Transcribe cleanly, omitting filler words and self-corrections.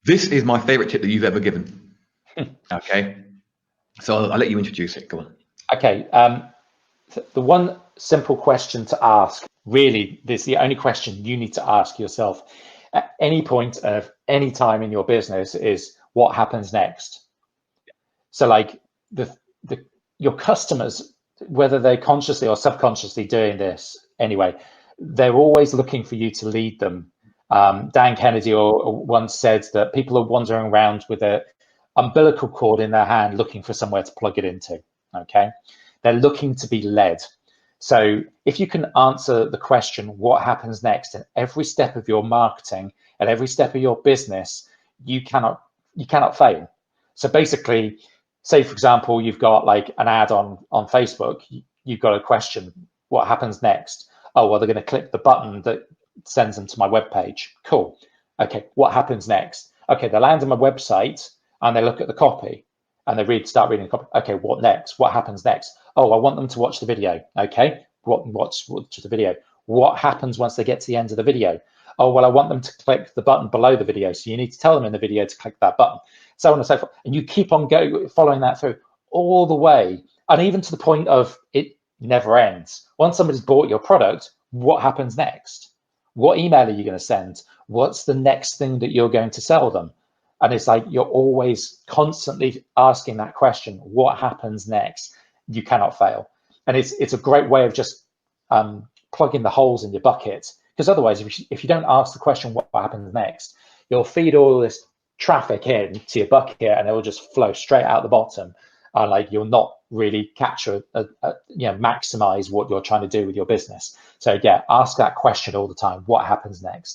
This is my favorite tip that you've ever given. Okay. So I'll let you introduce it. Go on. Okay. The one simple question to ask, really, this is the only question you need to ask yourself at any point of any time in your business is what happens next? So like your customers, whether they're consciously or subconsciously doing this anyway, they're always looking for you to lead them. Dan Kennedy once said that people are wandering around with an umbilical cord in their hand looking for somewhere to plug it into, okay? They're looking to be led. So if you can answer the question, what happens next, in every step of your marketing, at every step of your business, you cannot fail. So basically, say, for example, you've got like an ad on Facebook, you've got a question, what happens next? Oh, well, they're going to click the button that sends them to my webpage. Cool. Okay, what happens next? Okay, they land on my website and they look at the copy and they start reading the copy. Okay, what next? What happens next? Oh, I want them to watch the video. Okay, watch the video. What happens once they get to the end of the video? Oh, well, I want them to click the button below the video. So you need to tell them in the video to click that button, so on and so forth. And you keep on following that through all the way. And even to the point of it never ends. Once somebody's bought your product, what happens next? What email are you going to send? What's the next thing that you're going to sell them? And it's like you're always constantly asking that question, what happens next? You cannot fail. And it's a great way of just plugging the holes in your bucket. Because otherwise, if you don't ask the question, what happens next, you'll feed all this traffic in to your bucket and it will just flow straight out the bottom. And like you'll not really capture, maximize what you're trying to do with your business. So yeah, ask that question all the time. What happens next?